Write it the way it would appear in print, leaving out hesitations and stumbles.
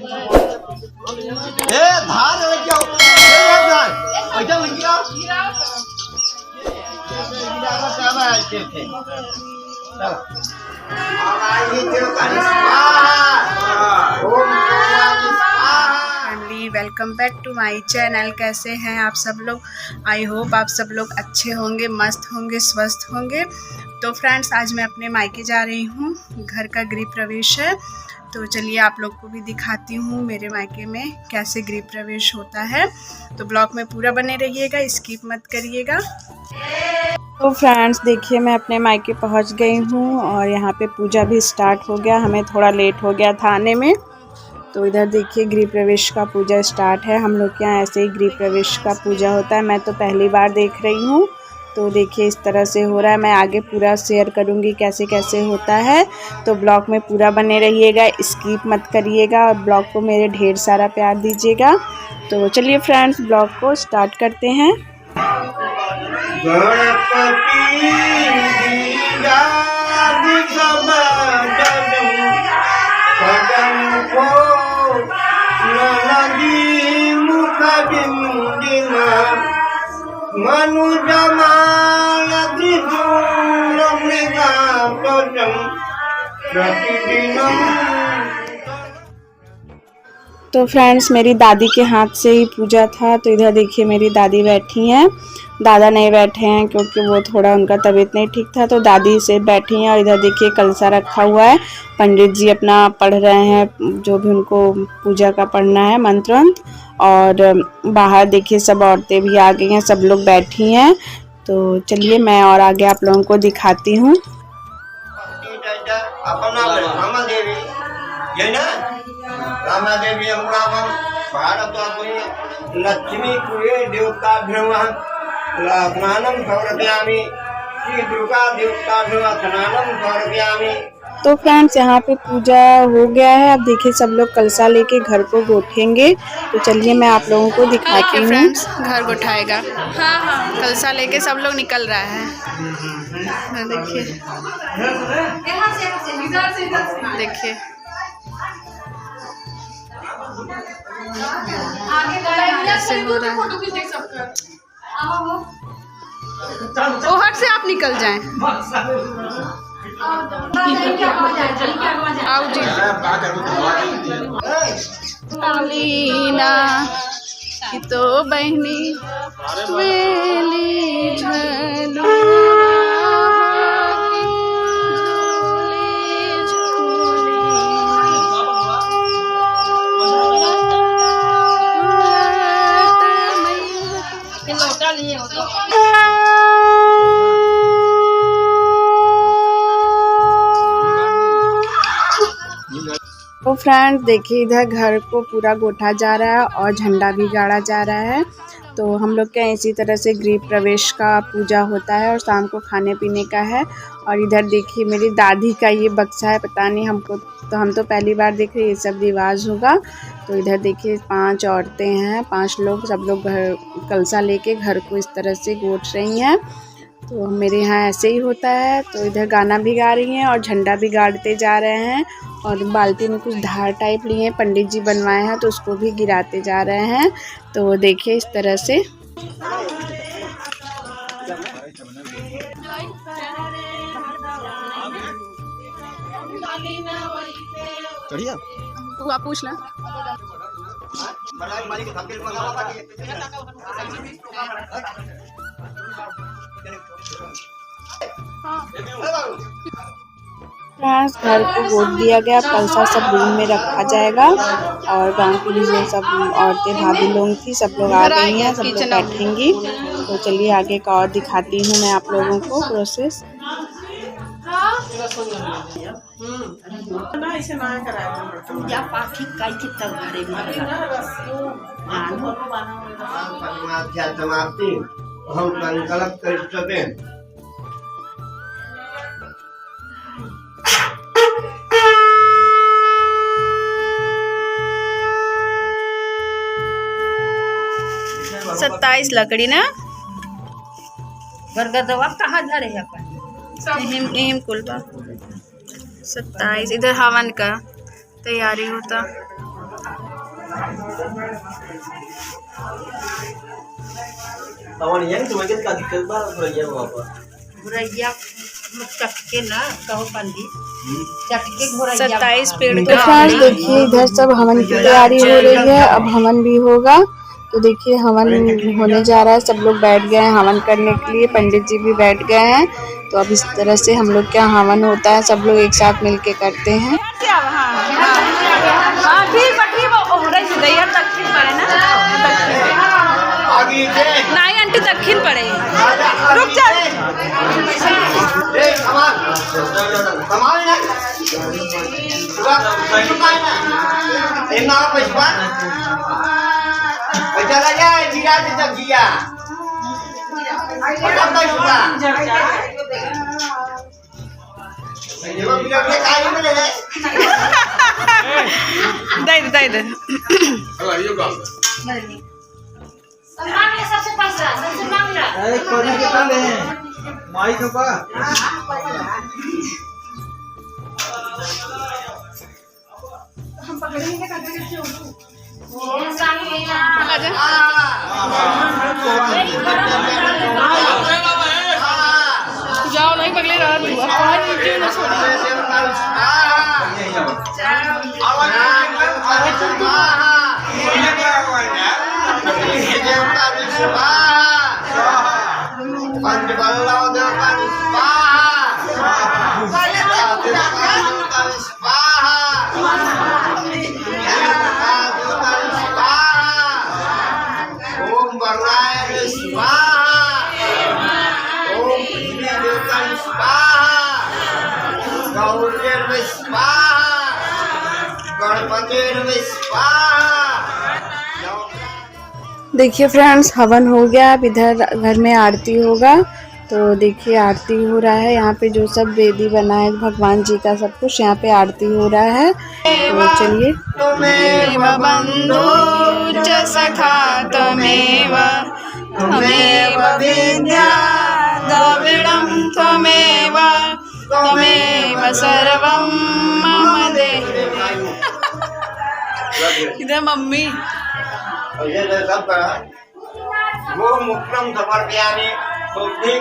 ए धार लेके आओ, ये धार पैसा लेके आओ। Family, welcome back to my channel. कैसे हैं आप सब लोग? आई होप आप सब लोग अच्छे होंगे, मस्त होंगे, स्वस्थ होंगे। तो फ्रेंड्स, आज मैं अपने मायके जा रही हूँ। घर का गृह प्रवेश है, तो चलिए आप लोग को भी दिखाती हूँ मेरे मायके में कैसे गृह प्रवेश होता है। तो ब्लॉग में पूरा बने रहिएगा, स्किप मत करिएगा। तो फ्रेंड्स देखिए, मैं अपने मायके पहुँच गई हूँ और यहाँ पे पूजा भी स्टार्ट हो गया। हमें थोड़ा लेट हो गया था आने में। तो इधर देखिए गृह प्रवेश का पूजा स्टार्ट है। हम लोग के यहाँ ऐसे ही गृह प्रवेश का पूजा होता है। मैं तो पहली बार देख रही हूँ। तो देखिए इस तरह से हो रहा है। मैं आगे पूरा शेयर करूँगी कैसे कैसे होता है। तो ब्लॉग में पूरा बने रहिएगा, स्किप मत करिएगा और ब्लॉग को मेरे ढेर सारा प्यार दीजिएगा। तो चलिए फ्रेंड्स, ब्लॉग को स्टार्ट करते हैं। तो फ्रेंड्स, मेरी दादी के हाथ से ही पूजा था। तो इधर देखिए मेरी दादी बैठी हैं। दादा नहीं बैठे हैं क्योंकि वो थोड़ा उनका तबीयत नहीं ठीक था। तो दादी से बैठी हैं और इधर देखिए कलशा रखा हुआ है। पंडित जी अपना पढ़ रहे हैं, जो भी उनको पूजा का पढ़ना है मंत्र। और बाहर देखिए सब औरतें भी आ गई हैं, सब लोग बैठी हैं। तो चलिए मैं और आगे आप लोगों को दिखाती हूँ। रामा देवी लक्ष्मी प्रिय देवता स्नानम समर्पयामि, श्री दुर्गा देवता स्नानम समर्पयामि। तो फ्रेंड्स यहाँ पे पूजा हो गया है। अब देखिए सब लोग कलशा लेके घर को गोठेंगे। तो चलिए मैं आप लोगों को दिखाती हूँ। फ्रेंड्स, घर गोठाएगा। हाँ, कलशा लेके सब लोग निकल रहा है। देखिए देखिए ऐसे हो रहा है। ओहर से आप निकल जाएं। आओ जी। लीना की तो बहनी वेली झलू तो फ्रेंड्स देखिए इधर घर को पूरा गोठा जा रहा है और झंडा भी गाड़ा जा रहा है। तो हम लोग के इसी तरह से गृह प्रवेश का पूजा होता है और शाम को खाने पीने का है। और इधर देखिए मेरी दादी का ये बक्सा है, पता नहीं हमको, तो हम तो पहली बार देख रहे हैं, ये सब रिवाज होगा। तो इधर देखिए 5 औरतें हैं, 5 लोग, सब लोग घर कलशा लेके घर को इस तरह से गोठ रही हैं। तो मेरे यहाँ ऐसे ही होता है। तो इधर गाना भी गा रही हैं और झंडा भी गाड़ते जा रहे हैं। और बाल्टी में कुछ धार टाइप लिए हैं, पंडित जी बनवाए हैं, तो उसको भी गिराते जा रहे हैं। तो देखिए इस तरह से। तू आप पूछ ला। फ्रेंड्स घर को गोद दिया गया, कलशा सब रूम में रखा जाएगा। और गांव की भी जो सब औरतें भाभी लोग थी, सब लोग आ गई हैं, सब लोग बैठेंगी। तो चलिए आगे का और दिखाती हूँ मैं आप लोगों को प्रोसेस। सत्ताईस लकड़ी ना बरगदवा कहाँ धरे है अपन? हिम कुलबा 27। इधर हवन का तैयारी होता। Tawan yang cuma kita dikel bar Buraya apa? Buraya चक्के ना कहो पंडित चक्के घोरैया 27 पेड़ तो फ्रेंड्स देखिए इधर सब हवन की तैयारी हो रही है। अब हवन भी होगा। तो देखिए हवन होने जा रहा है। सब लोग बैठ गए हैं हवन करने के लिए। पंडित जी भी बैठ गए हैं। तो अब इस तरह से हम लोग क्या हवन होता है सब लोग एक साथ मिलके करते हैं। नहीं आंटी दक्षिण पड़े रुक जा दे दे Eh, kau ni kita le. Mai tu apa? जाओ नहीं पगले रहा तू अपन नीचे ना छोड़ देखिए फ्रेंड्स हवन हो गया। अब इधर घर में आरती होगा। तो देखिए आरती हो रहा है। यहाँ पे जो सब वेदी बना है भगवान जी का सब कुछ यहाँ पे आरती हो रहा है। तो चलिए बंधु च सखा त्वमेव त्वमेव विद्या द्रविडं त्वमेव त्वमेव सर्वं मम देहि। इधर मम्मी वो मुक्तम समर्पयामि शुद्धि